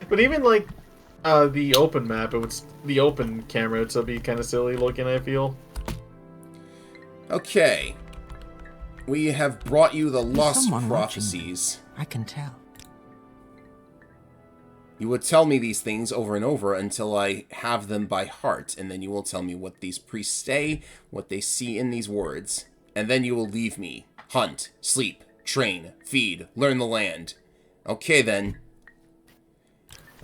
But even like the open map, the open camera, it'd still be kind of silly looking, I feel. Okay. We have brought you the There's lost someone prophecies. I can tell. You would tell me these things over and over until I have them by heart, and then you will tell me what these priests say, what they see in these words, and then you will leave me. Hunt, sleep, train, feed, learn the land. Okay, then.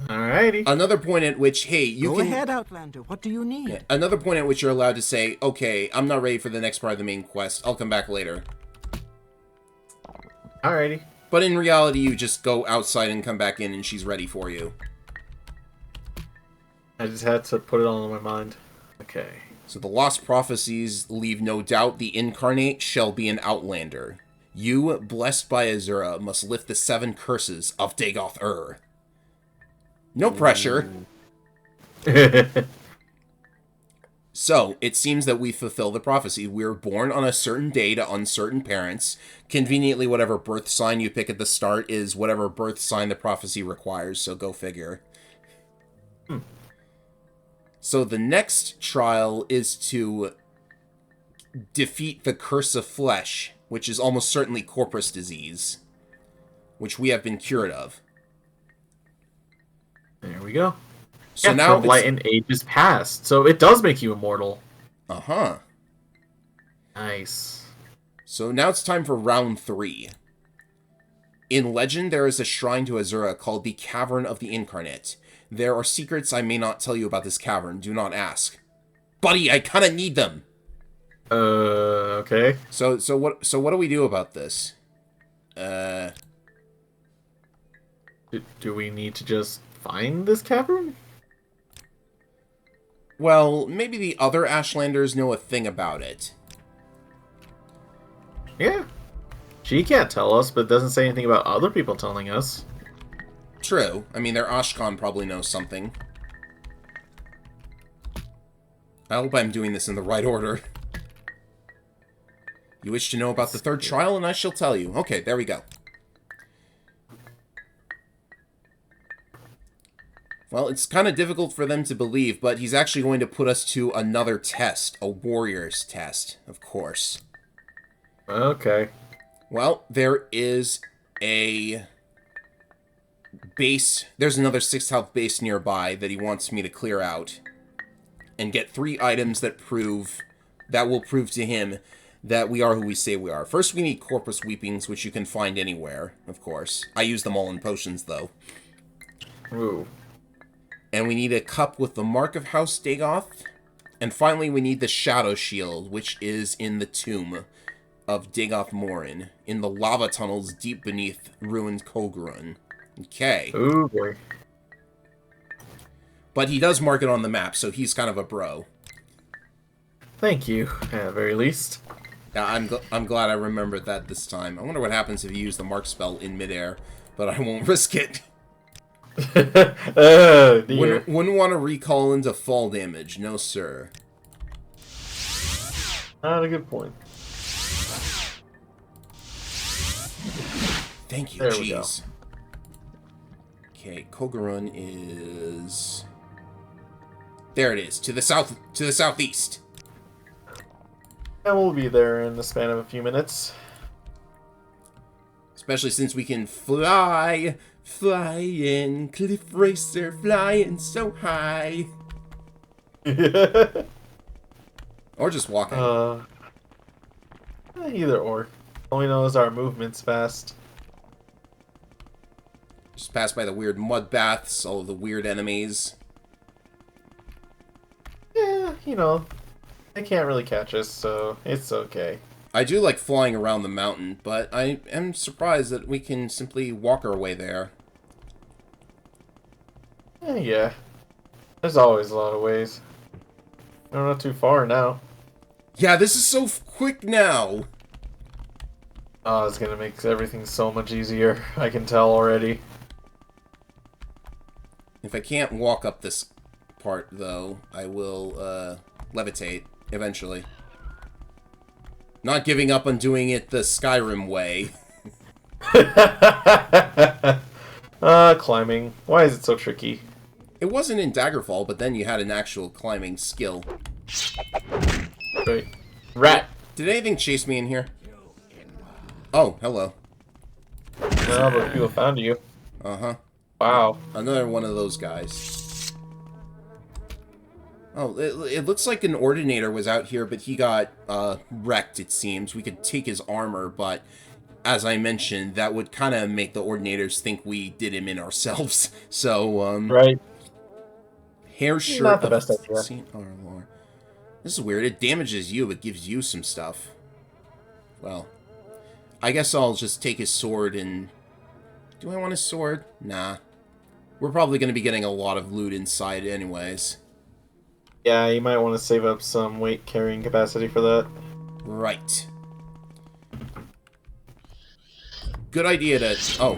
Alrighty. Another point at which, hey, you Go can... ahead, Outlander. What do you need? Yeah, another point at which you're allowed to say, okay, I'm not ready for the next part of the main quest. I'll come back later. Alrighty. But in reality, you just go outside and come back in and she's ready for you. I just had to put it all in my mind. Okay. So the lost prophecies leave no doubt the incarnate shall be an outlander. You, blessed by Azura, must lift the 7 curses of Dagoth-Ur. No pressure. So, it seems that we fulfill the prophecy. We are born on a certain day to uncertain parents. Conveniently, whatever birth sign you pick at the start is whatever birth sign the prophecy requires, so go figure. So the next trial is to defeat the Curse of Flesh, which is almost certainly Corpus disease, which we have been cured of. There we go. So yeah, now from light and ages past, so it does make you immortal. Uh-huh. Nice. So now it's time for round 3. In legend, there is a shrine to Azura called the Cavern of the Incarnate. There are secrets I may not tell you about this cavern. Do not ask. Buddy, I kind of need them. Okay. So what do we do about this? Do we need to just find this cavern? Well, maybe the other Ashlanders know a thing about it. Yeah. She can't tell us, but doesn't say anything about other people telling us. True. I mean, their Ashkan probably knows something. I hope I'm doing this in the right order. You wish to know about the 3rd trial, and I shall tell you. Okay, there we go. Well, it's kind of difficult for them to believe, but he's actually going to put us to another test. A warrior's test, of course. Okay. Well, there is a base. There's another 6th health base nearby that he wants me to clear out. And get 3 items that will prove to him that we are who we say we are. First, we need Corpus Weepings, which you can find anywhere, of course. I use them all in potions, though. Ooh. And we need a cup with the Mark of House Dagoth. And finally, we need the Shadow Shield, which is in the tomb of Dagoth Morin, in the lava tunnels deep beneath ruined Kogurun. Okay. Ooh, boy. But he does mark it on the map, so he's kind of a bro. Thank you, at the very least. Yeah, I'm glad I remembered that this time. I wonder what happens if you use the mark spell in midair, but I won't risk it. Oh, dear. Wouldn't want to recall into fall damage, no sir. Not a good point. Thank you, There jeez. Okay, Kogurun is... There it is, to the southeast. And we'll be there in the span of a few minutes. Especially since we can fly in, cliff racer, flying so high. Or just walking. Either or. All we know is our movement's fast. Just pass by the weird mud baths, all of the weird enemies. Yeah, you know, they can't really catch us, so it's okay. I do like flying around the mountain, but I am surprised that we can simply walk our way there. Yeah. There's always a lot of ways. We're not too far now. Yeah, this is so quick now! Oh, it's gonna make everything so much easier. I can tell already. If I can't walk up this part, though, I will, levitate, eventually. Not giving up on doing it the Skyrim way. Climbing. Why is it so tricky? It wasn't in Daggerfall, but then you had an actual climbing skill. Right. Rat! Did anything chase me in here? Oh, hello. Well, but people found you. Uh-huh. Wow. Another one of those guys. Oh, it looks like an Ordinator was out here, but he got wrecked, it seems. We could take his armor, but as I mentioned, that would kind of make the Ordinators think we did him in ourselves. So, Right. Hair shirt Not the best idea. Saint Arlor. This is weird. It damages you, but gives you some stuff. Well, I guess I'll just take his sword and... Do I want his sword? Nah. We're probably going to be getting a lot of loot inside anyways. Yeah, you might want to save up some weight carrying capacity for that. Right. Good idea to... Oh.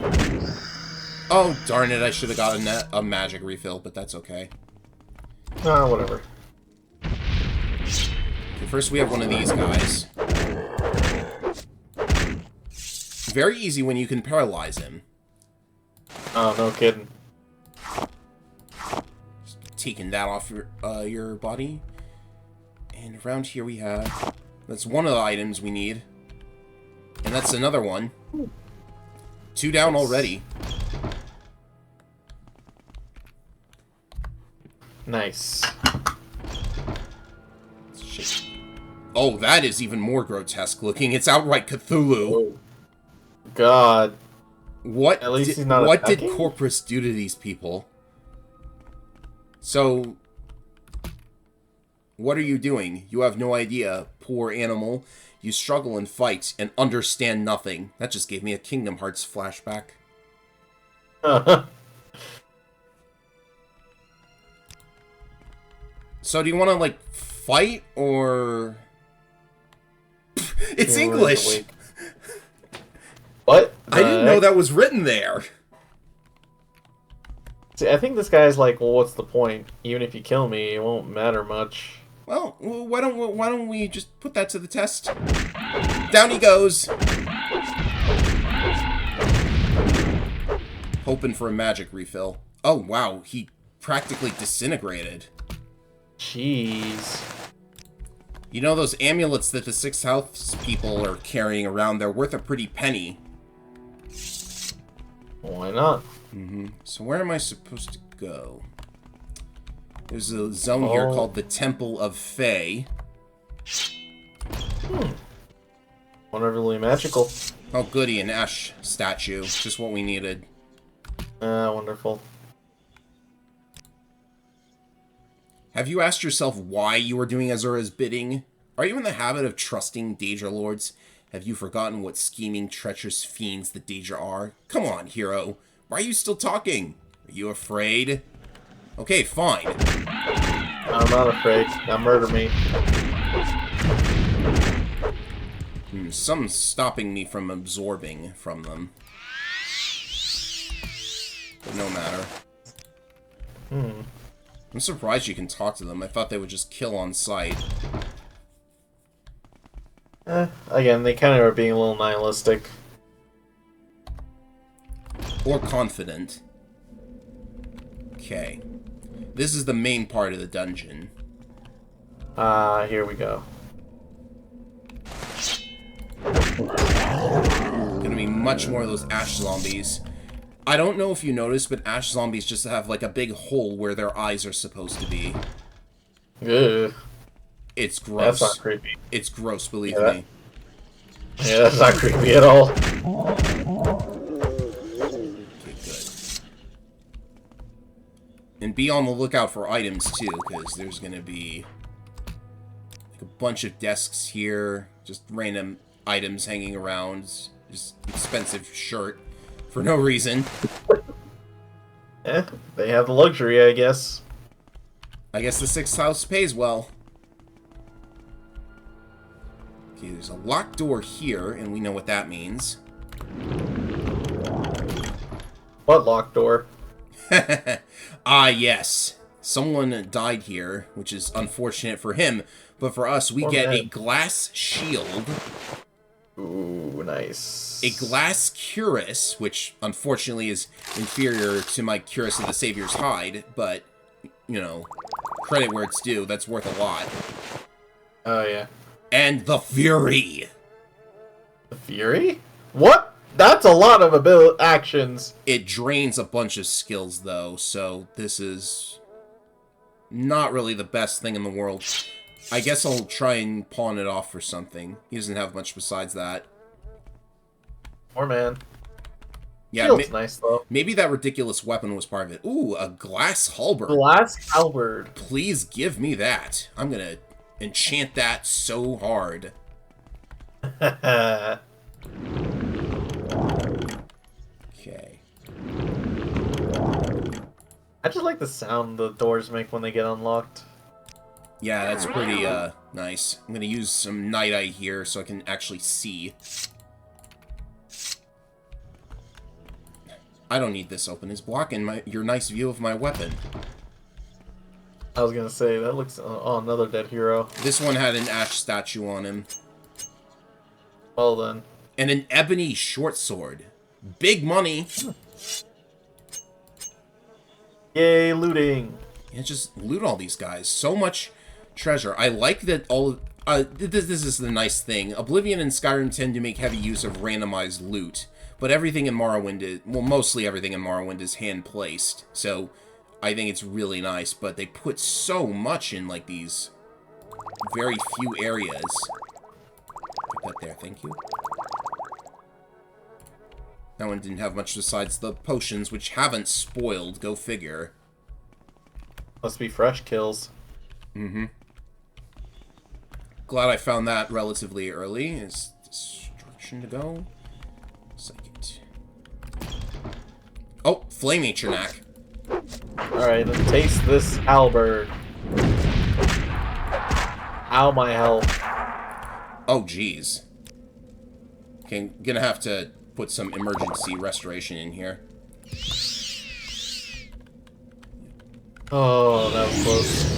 Oh, darn it. I should have gotten a magic refill, but that's okay. Whatever. Okay, first we have one of these guys. Very easy when you can paralyze him. Oh, no kidding. Just taking that off your body. And around here we have... That's one of the items we need. And that's another one. 2 down already. Nice. Shit. Oh, that is even more grotesque looking. It's outright Cthulhu. Oh. God. What At least he's not what did attacking? Corpus do to these people? So, what are you doing? You have no idea, poor animal. You struggle and fight and understand nothing. That just gave me a Kingdom Hearts flashback. So do you want to, like, fight, or... It's English! What? I didn't know that was written there! See, I think this guy's like, well, what's the point? Even if you kill me, it won't matter much. Well, why don't we just put that to the test? Down he goes! Hoping for a magic refill. Oh, wow, he practically disintegrated. Jeez. You know, those amulets that the Sixth House people are carrying around, they're worth a pretty penny. Why not? So where am I supposed to go? There's a zone here called the Temple of Fae. Wonderfully magical. Oh, goody, an Ash statue. Just what we needed. Wonderful. Have you asked yourself why you are doing Azura's bidding? Are you in the habit of trusting Daedra Lords? Have you forgotten what scheming, treacherous fiends the Daedra are? Come on, hero. Why are you still talking? Are you afraid? Okay, fine. I'm not afraid. Now murder me. Something's stopping me from absorbing from them. But no matter. I'm surprised you can talk to them. I thought they would just kill on sight. Again, they kind of are being a little nihilistic. Or confident. Okay. This is the main part of the dungeon. Here we go. Gonna be much more of those ash zombies. I don't know if you noticed, but ash zombies just have like a big hole where their eyes are supposed to be. Ugh. It's gross. That's not creepy. It's gross, believe Yeah, me. Yeah, that's not creepy at all. Okay, good. And be on the lookout for items too, because there's gonna be like a bunch of desks here, just random items hanging around, just expensive shirt for no reason. They have the luxury, I guess. I guess the Sixth House pays well. Okay, there's a locked door here, and we know what that means. What locked door? Ah, yes. Someone died here, which is unfortunate for him, but for us, we Poor get a man. glass shield Ooh, nice. A glass cuirass, which unfortunately is inferior to my cuirass of the Savior's Hide, but, you know, credit where it's due, that's worth a lot. Oh, yeah. And the Fury! The Fury? What? That's a lot of actions. It drains a bunch of skills, though, so this is not really the best thing in the world. I guess I'll try and pawn it off for something. He doesn't have much besides that. Poor man. Yeah, Shield's nice, though. maybe that ridiculous weapon was part of it. Ooh, a glass halberd. Glass halberd. Please give me that. I'm gonna enchant that so hard. Okay. I just like the sound the doors make when they get unlocked. Yeah, that's pretty, nice. I'm gonna use some Night Eye here so I can actually see. I don't need this open. It's blocking your nice view of my weapon. I was gonna say, that looks... Oh, another dead hero. This one had an ash statue on him. Well then. And an ebony short sword. Big money. Yay, looting. Yeah, just loot all these guys. So much treasure. I like that all... this is the nice thing. Oblivion and Skyrim tend to make heavy use of randomized loot. But everything in Morrowind is... Well, mostly everything in Morrowind is hand-placed. So, I think it's really nice. But they put so much in, like, these very few areas. Put that there, thank you. That one didn't have much besides the potions, which haven't spoiled. Go figure. Must be fresh kills. Mm-hmm. Glad I found that relatively early. Is this direction to go? Second. Oh, Flame Atronak. Alright, then taste this halberd. Ow, my health. Oh, jeez. Okay, gonna have to put some emergency restoration in here. Oh, that was close.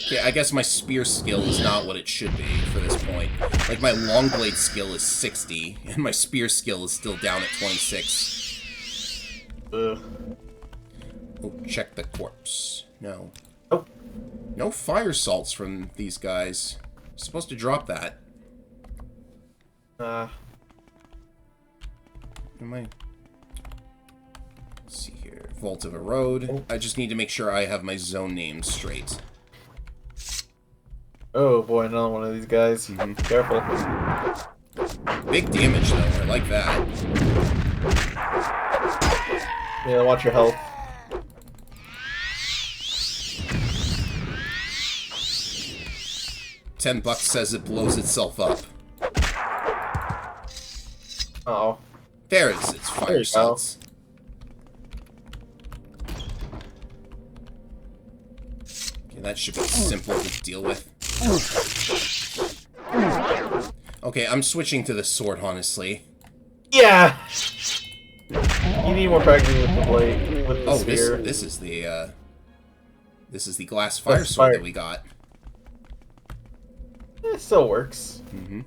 Okay, I guess my spear skill is not what it should be for this point. Like, my long blade skill is 60, and my spear skill is still down at 26. Ugh. Oh, check the corpse. No. Oh. No fire salts from these guys. Supposed to drop that. Am I... Let's see here. Vault of a Road. Oh. I just need to make sure I have my zone names straight. Oh boy, another one of these guys. Mm-hmm. Careful. Big damage, though. I like that. Yeah, watch your health. $10 says it blows itself up. Uh-oh. There it is. It's There fire you salts. Okay, that should be simple to deal with. Okay, I'm switching to the sword, honestly. Yeah! You need more practice with the blade, with the spear. This is the glass fire sword that we got. It still works. Mm-hmm.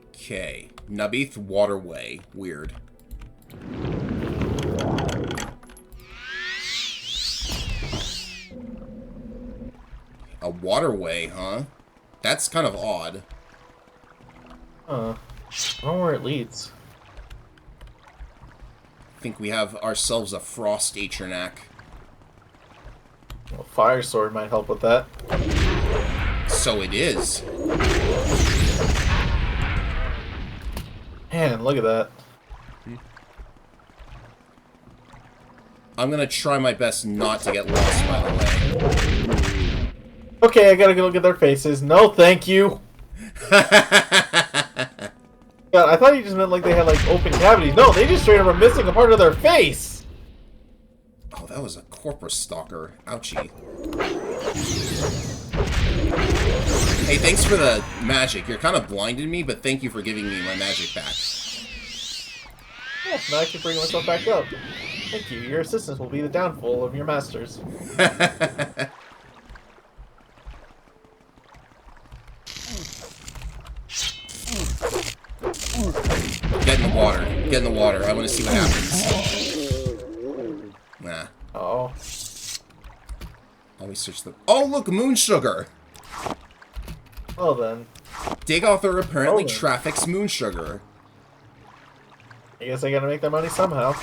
Okay. Nabith Waterway. Weird. A waterway, huh? That's kind of odd. I don't know where it leads. I think we have ourselves a Frost Atronak. Well, fire sword might help with that. So it is. Man, look at that. I'm gonna try my best not to get lost, by the way. Okay, I gotta go look at their faces. No, thank you. God, I thought you just meant like they had like open cavities. No, they just straight up are missing a part of their face. Oh, that was a corpus stalker. Ouchie. Hey, thanks for the magic. You're kind of blinding me, but thank you for giving me my magic back. Yeah, now I can bring myself back up. Thank you. Your assistance will be the downfall of your masters. water. I want to see what happens. Nah. Oh. Always search the... Oh, look! Moon sugar! Well then. Dagother apparently Oh, then. traffics moon sugar. I guess I gotta make that money somehow.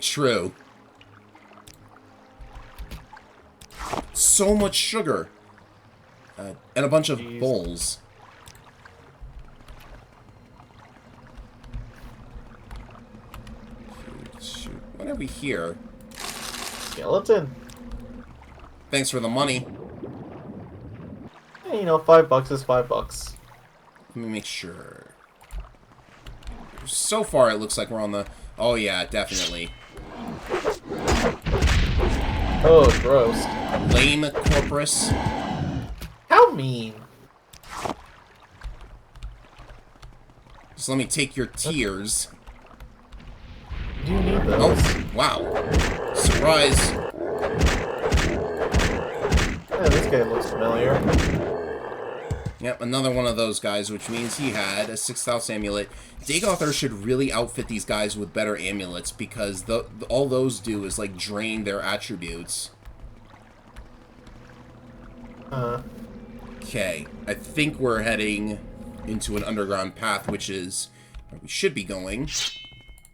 True. So much sugar. And a bunch of Jeez. bowls. Shoot. What have we here? Skeleton. Thanks for the money. Hey, you know, $5 is $5. Let me make sure. So far, it looks like we're on the... Oh, yeah, definitely. Oh, gross. Lame Corpus. How mean. Just let me take your tears. Do you need those? Oh, wow. Surprise. Yeah, this guy looks familiar. Yep, another one of those guys, which means he had a 6th house amulet. Dagother should really outfit these guys with better amulets, because all those do is, like, drain their attributes. Okay, I think we're heading into an underground path, which is where we should be going.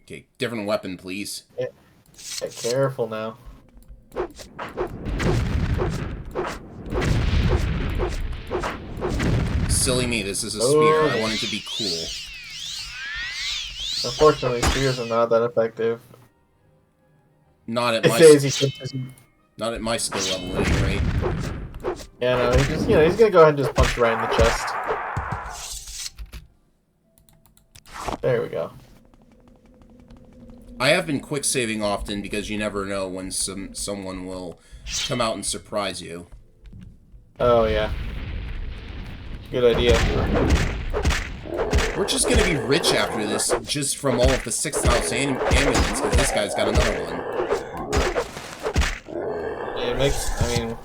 Okay, different weapon, please. Yeah. Get careful now. Silly me, this is a spear. Oh. I want it to be cool. Unfortunately, spears are not that effective. Not at It my says he's not at my skill level, at any rate. yeah, no, he just, he's gonna go ahead and just punch right in the chest. There we go. I have been quick saving often because you never know when someone will come out and surprise you. Oh yeah. Good idea. We're just gonna be rich after this, just from all of the 6th house amulets, because this guy's got another one. Yeah, it makes. I mean,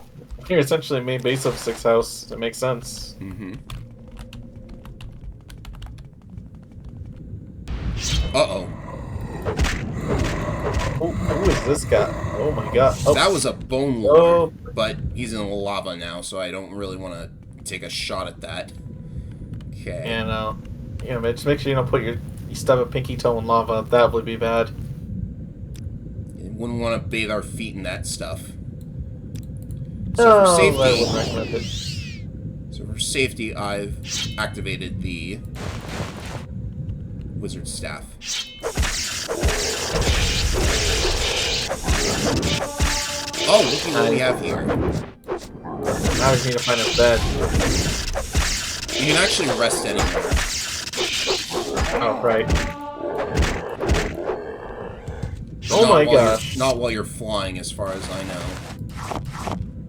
you're essentially made base of 6th house. It makes sense. Mm-hmm. Uh-oh. Who is this guy? Oh my god. Oh. That was a bone lord, but he's in the lava now, so I don't really want to take a shot at that. Okay. And but just make sure you don't put you stub a pinky toe in lava. That would be bad. Wouldn't want to bathe our feet in that stuff. So So for I safety, wouldn't recommend it. I've activated the wizard staff. Oh, look at what we have here. Now we just need to find a bed. You can actually rest anywhere. Oh, right. Oh Not my while gosh. Not while you're flying, as far as I know.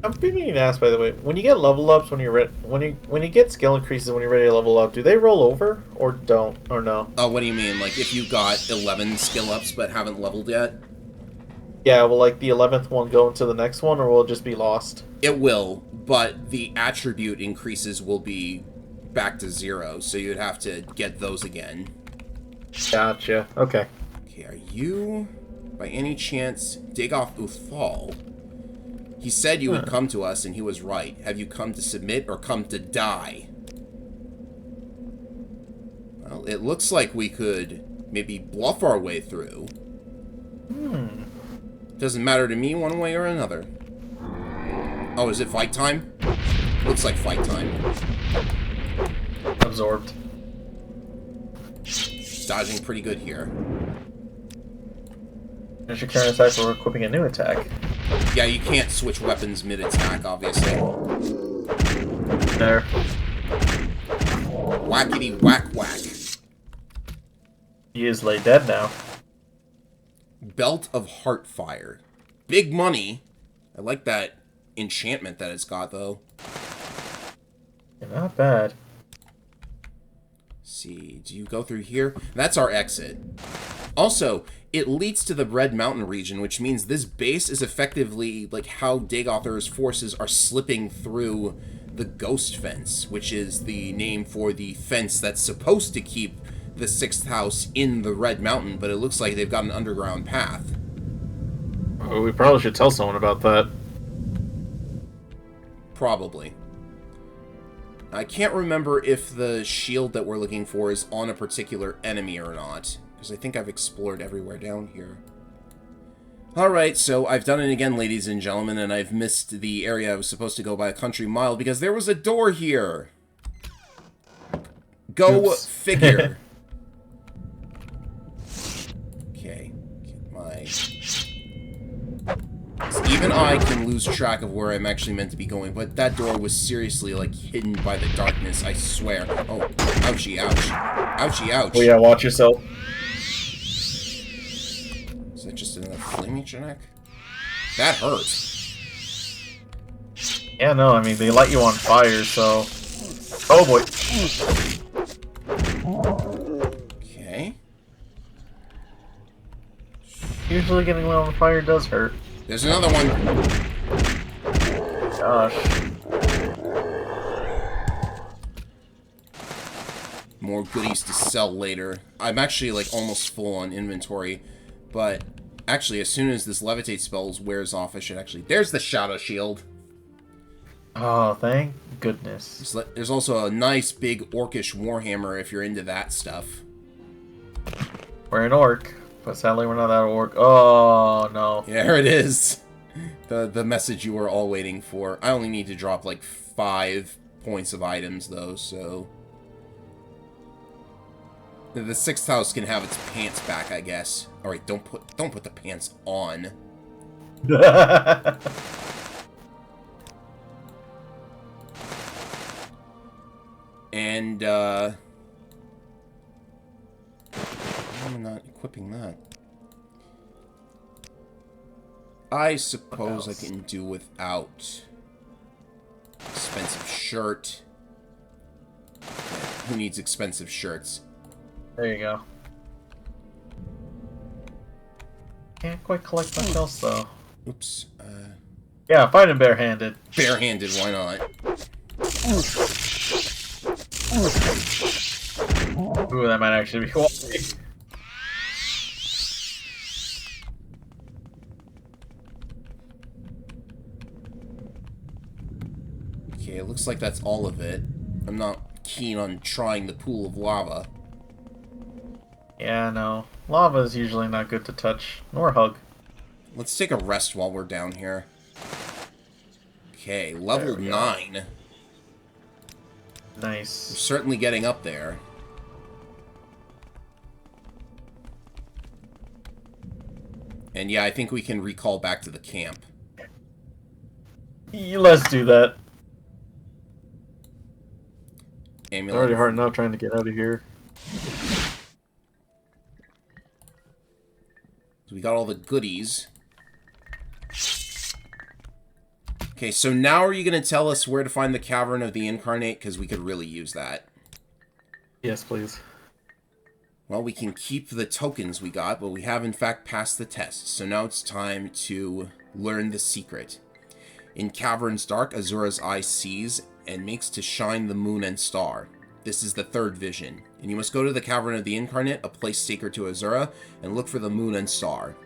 I'm being asked, by the way, when you get level ups, when you get skill increases when you're ready to level up, do they roll over or don't or no? Oh, what do you mean? Like if you got 11 skill ups but haven't leveled yet? Yeah, will like the 11th one go into the next one, or will it just be lost? It will, but the attribute increases will be back to 0, so you'd have to get those again. Gotcha. Okay. Okay, are you, by any chance, Dagoth Uthal? He said you would come to us, and he was right. Have you come to submit or come to die? Well, it looks like we could maybe bluff our way through. Doesn't matter to me one way or another. Oh, is it fight time? Looks like fight time. Absorbed. Dodging pretty good here. There's your current attack for equipping a new attack. Yeah, you can't switch weapons mid-attack, obviously. There. Whackity whack whack. He is laid dead now. Belt of Heartfire. Big money. I like that enchantment that it's got, though. Yeah, not bad. Let's see, do you go through here? That's our exit. Also, it leads to the Red Mountain region, which means this base is effectively like how Dagother's forces are slipping through the Ghost Fence, which is the name for the fence that's supposed to keep the 6th house in the Red Mountain, but it looks like they've got an underground path. Oh, we probably should tell someone about that. Probably. I can't remember if the shield that we're looking for is on a particular enemy or not, because I think I've explored everywhere down here. Alright, so I've done it again, ladies and gentlemen, and I've missed the area I was supposed to go by a country mile because there was a door here! Go Oops. figure. Okay, get my... So even I can lose track of where I'm actually meant to be going, but that door was seriously, like, hidden by the darkness, I swear. Oh, ouchie, ouch. Ouchie, ouch. Oh yeah, watch yourself. Is that just another flaming genetic? That hurt. Yeah, no, I mean, they light you on fire, so... Oh boy. Okay. Usually getting lit on fire does hurt. There's another one. Gosh. More goodies to sell later. I'm actually, like, almost full on inventory. But, actually, as soon as this levitate spell wears off, I should actually... There's the shadow shield. Oh, thank goodness. There's also a nice big orcish warhammer if you're into that stuff. We're an orc, but sadly we're not that orc. Oh, no. There it is. The message you were all waiting for. I only need to drop, like, 5 points of items, though, so... The 6th house can have its pants back, I guess. Alright, don't put the pants on. And, why am I not equipping that? I suppose I can do without expensive shirt. Yeah, who needs expensive shirts? There you go. Can't quite collect much else, though. Oops. Yeah, fight him barehanded. Barehanded, why not? Ooh, that might actually be quality. Okay, it looks like that's all of it. I'm not keen on trying the pool of lava. Yeah, no. Lava is usually not good to touch, nor hug. Let's take a rest while we're down here. Okay, level 9. We're Nice. certainly getting up there. And yeah, I think we can recall back to the camp. Let's do that. It's Amulet. already hard enough trying to get out of here. So we got all the goodies. Okay, so now are you going to tell us where to find the Cavern of the Incarnate? Because we could really use that. Yes, please. Well, we can keep the tokens we got, but we have in fact passed the test. So now it's time to learn the secret. In caverns dark, Azura's eye sees and makes to shine the moon and star. This is the 3rd vision, and you must go to the Cavern of the Incarnate, a place sacred to Azura, and look for the moon and star.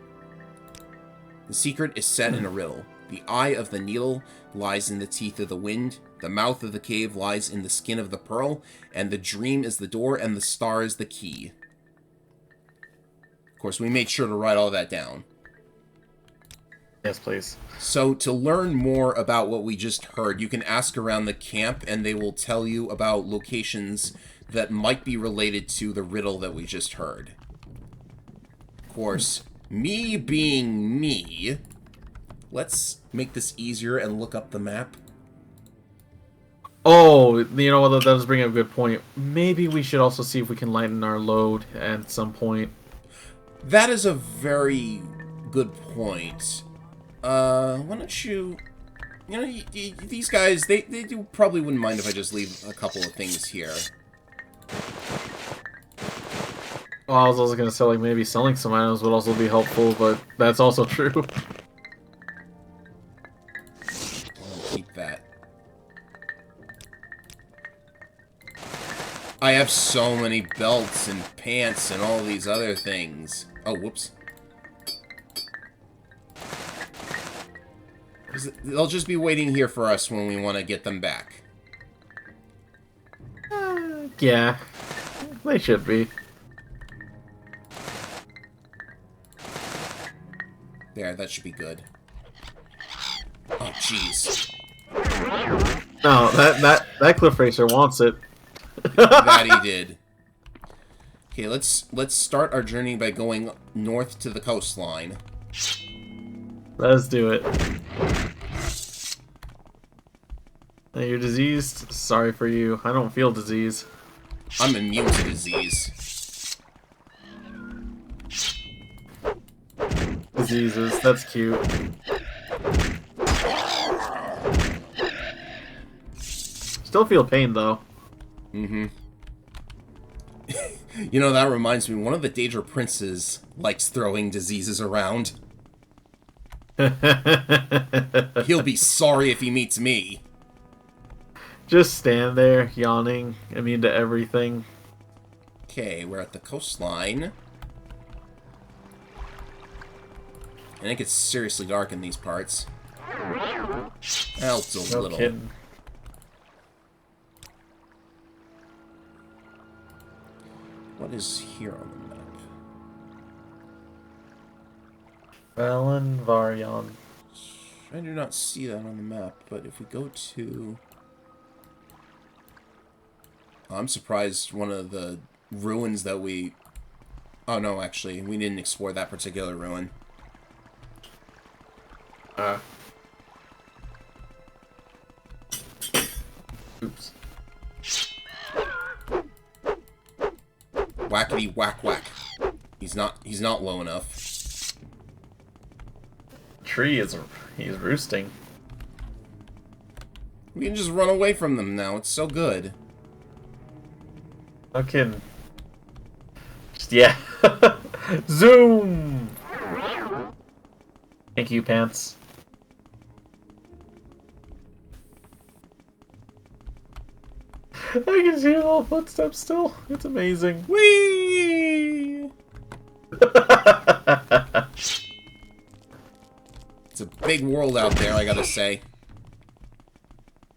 The secret is set in a riddle. The eye of the needle lies in the teeth of the wind, the mouth of the cave lies in the skin of the pearl, and the dream is the door, and the star is the key. Of course, we made sure to write all that down. Yes, please. So, to learn more about what we just heard, you can ask around the camp, and they will tell you about locations that might be related to the riddle that we just heard. Of course, me being me, let's make this easier and look up the map. Oh, you know what? That does bring up a good point. Maybe we should also see if we can lighten our load at some point. That is a very good point. Why don't you... You know, these guys, they do probably wouldn't mind if I just leave a couple of things here. Well, I was also going to say, like, maybe selling some items would also be helpful, but that's also true. I'll keep that. I have so many belts and pants and all these other things. Oh, whoops. They'll just be waiting here for us when we want to get them back. Yeah, they should be. There, that should be good. Oh, jeez. No, that cliff racer wants it. That he did. Okay, let's start our journey by going north to the coastline. Let's do it. Hey, you're diseased? Sorry for you. I don't feel disease. I'm immune to disease. Diseases, that's cute. Still feel pain, though. Mm-hmm. You know, that reminds me, one of the Daedra princes likes throwing diseases around. He'll be sorry if he meets me. Just stand there, yawning, immune to everything. Okay, we're at the coastline. And it gets seriously dark in these parts. Helps a No little. kidding. What is here on the map? Valen Varyon. I do not see that on the map, but if we go to... I'm surprised one of the ruins that we... Oh, no, actually, we didn't explore that particular ruin. Oops. Whackity whack whack. He's not low enough. Tree is he's roosting. We can just run away from them now. It's so good. No kidding. Just, yeah. Zoom! Thank you, Pants. I can see little footsteps still. It's amazing. Whee! It's a big world out there, I gotta say.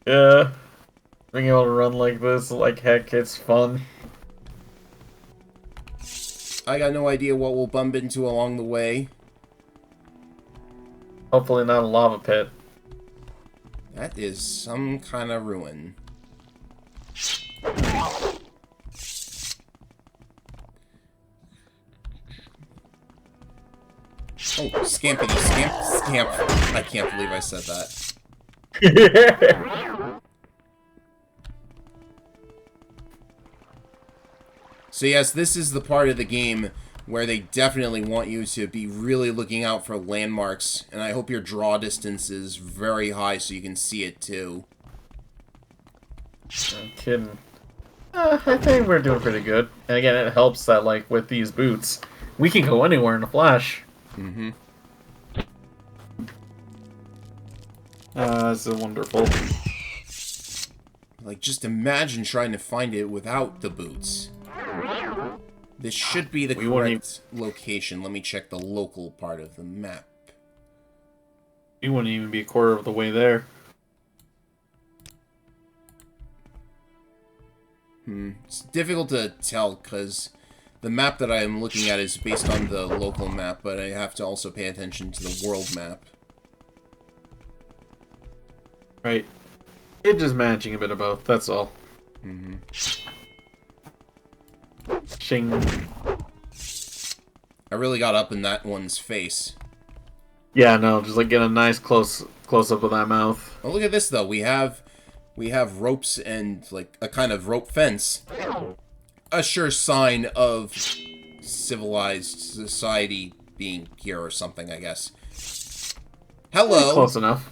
Yeah. Being able to run like this, like heck, it's fun. I got no idea what we'll bump into along the way. Hopefully not a lava pit. That is some kind of ruin. Oh, scampity scamp. I can't believe I said that. So yes, this is the part of the game where they definitely want you to be really looking out for landmarks, and I hope your draw distance is very high so you can see it too. I'm kidding. I think we're doing pretty good. And again, it helps that, like, with these boots, we can go anywhere in a flash. Mm-hmm. This is wonderful. Like, just imagine trying to find it without the boots. This should be the correct location. Let me check the local part of the map. You wouldn't even be a quarter of the way there. It's difficult to tell because the map that I am looking at is based on the local map, but I have to also pay attention to the world map. Right. It's just managing a bit of both, that's all. Mm-hmm. Shing. I really got up in that one's face. Yeah, no, just like get a nice close up of that mouth. Oh, look at this though. We have ropes and like a kind of rope fence. A sure sign of civilized society being here or something, I guess. Hello. Close enough.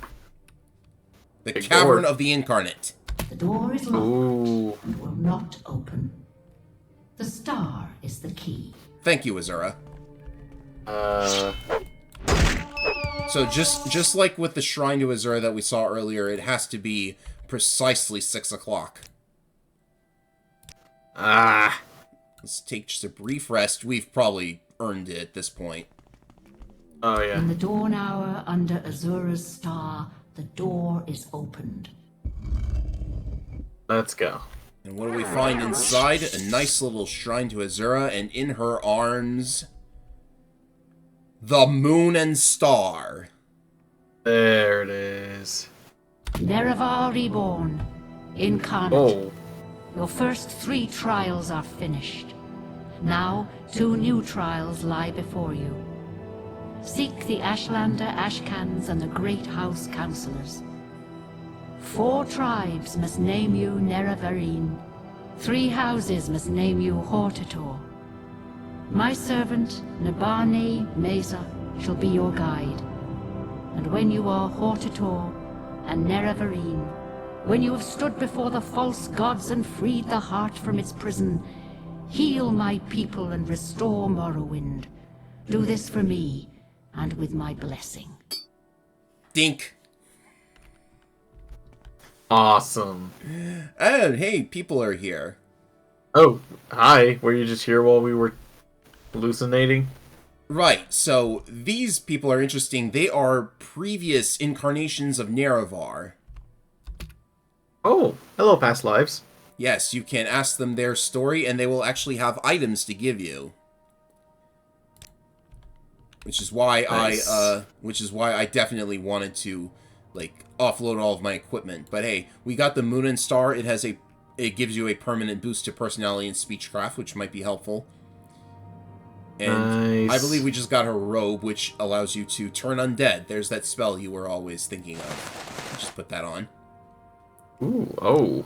The Big Cavern door. of the Incarnate. The door is locked Ooh. and will not open. The star is the key. Thank you, Azura. Uh, So just like with the Shrine to Azura that we saw earlier, it has to be precisely 6 o'clock. Ah. Let's take just a brief rest. We've probably earned it at this point. Oh, yeah. In the dawn hour under Azura's star, the door is opened. Let's go. And what do we find inside? A nice little shrine to Azura, and in her arms, the moon and star. There it is. Nerevar reborn, incarnate. Oh. Your first 3 trials are finished. Now 2 new trials lie before you. Seek the Ashlander Ashcans and the Great House Councillors. 4 tribes must name you Nerevarine. 3 houses must name you Hortator. My servant, Nabane Mesa, shall be your guide. And when you are Hortator and Nerevarine, when you have stood before the false gods and freed the heart from its prison, heal my people and restore Morrowind. Do this for me, and with my blessing. Dink. Awesome. And hey, people are here. Oh, hi. Were you just here while we were hallucinating? Right, so these people are interesting. They are previous incarnations of Nerevar. Oh, hello, past lives. Yes, you can ask them their story, and they will actually have items to give you. Which is why Nice. I definitely wanted to, like, offload all of my equipment. But hey, we got the Moon and Star. It gives you a permanent boost to personality and speechcraft, which might be helpful. And Nice. I believe we just got her robe, which allows you to turn undead. There's that spell you were always thinking of. Just put that on. Ooh, oh.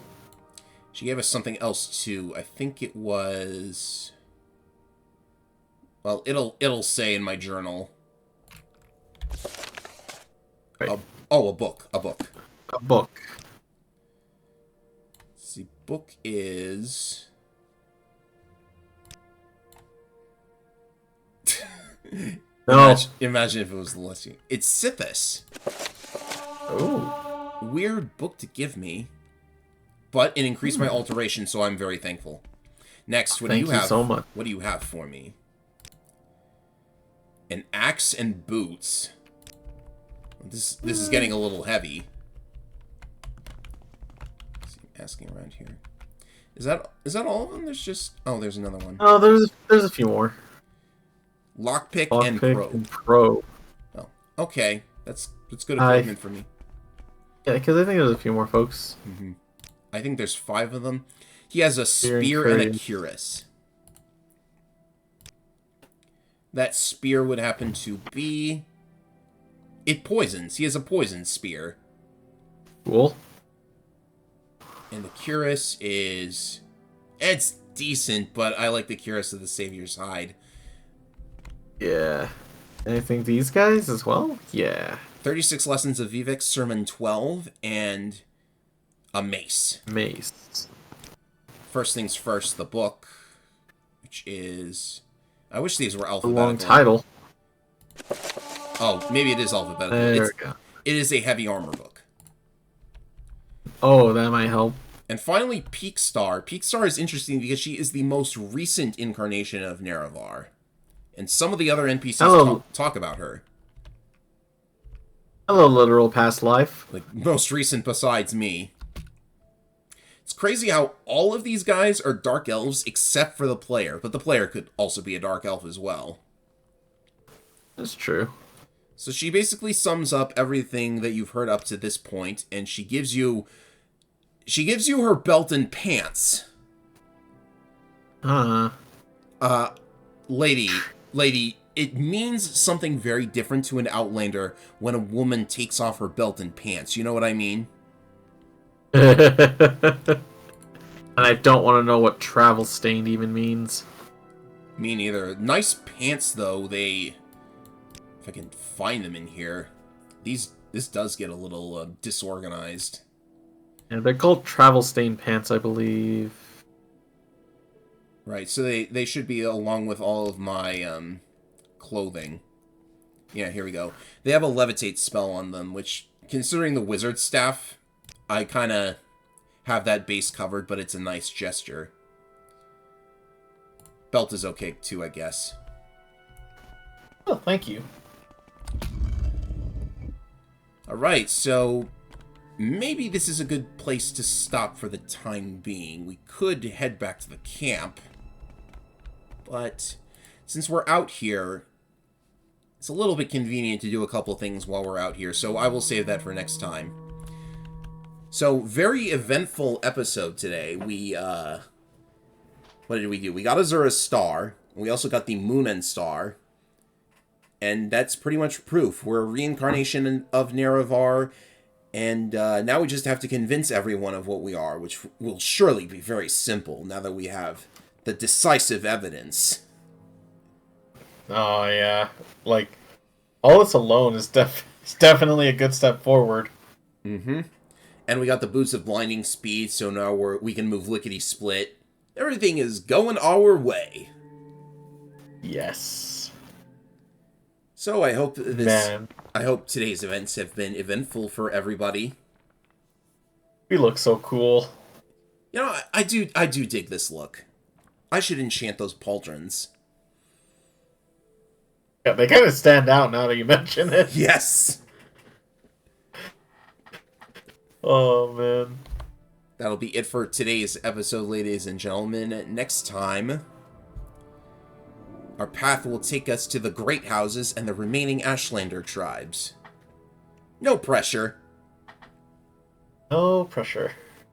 She gave us something else too. I think it was... Well, it'll say in my journal. Right. A book. A book. A book. Let's see, book is... No. Imagine if it was the listing. It's Sithis. Oh. Weird book to give me, but it increased my alteration, so I'm very thankful. Next, what do Thank you you have? so much. What do you have for me? An axe and boots. This is getting a little heavy. Let's see, asking around here. Is that all of them? There's another one. Oh, there's a few more. Lockpick and Lockpick probe. and probe. Oh, okay. That's good equipment for me. Yeah, because I think there's a few more folks. Mm-hmm. I think there's 5 of them. He has a spear and a cuirass. That spear would happen to be... It poisons. He has a poison spear. Cool. And the cuirass is... It's decent, but I like the cuirass of the Savior's Hide. Yeah. And I think these guys as well? Yeah. 36 Lessons of Vivek, Sermon 12, and a mace. Mace. First things first, the book, which is... I wish these were A alphabetical. long title. Oh, maybe it is alphabetical. There we go. It is a heavy armor book. Oh, that might help. And finally, Peak Star. Peak Star is interesting because she is the most recent incarnation of Nerevar. And some of the other NPCs talk about her. Hello, literal past life. Like, most recent besides me. It's crazy how all of these guys are Dark Elves except for the player. But the player could also be a Dark Elf as well. That's true. So she basically sums up everything that you've heard up to this point, and she gives you her belt and pants. Lady, it means something very different to an Outlander when a woman takes off her belt and pants. You know what I mean? And I don't want to know what travel stained even means. Me neither. Nice pants, though. If I can find them in here. This does get a little disorganized. Yeah, they're called travel stained pants, I believe. Right, so they should be along with all of my clothing. Yeah, here we go. They have a levitate spell on them, which, considering the wizard staff, I kind of have that base covered, but it's a nice gesture. Belt is okay too, I guess. Oh, thank you. Alright, so maybe this is a good place to stop for the time being. We could head back to the camp, but since we're out here, it's a little bit convenient to do a couple things while we're out here, so I will save that for next time. So, very eventful episode today. We, what did we do? We got Azura's Star. We also got the Moon and Star. And that's pretty much proof. We're a reincarnation of Nerevar, and now we just have to convince everyone of what we are, which will surely be very simple now that we have the decisive evidence. Oh, yeah. Like, all this alone is definitely a good step forward. Mm-hmm. And we got the boots of blinding speed, so now we can move lickety-split. Everything is going our way. Yes. So I hope Man. I hope today's events have been eventful for everybody. We look so cool. You know, I do dig this look. I should enchant those pauldrons. Yeah, they kind of stand out now that you mention it. Yes! Oh, man. That'll be it for today's episode, ladies and gentlemen. Next time, our path will take us to the Great Houses and the remaining Ashlander tribes. No pressure. No pressure.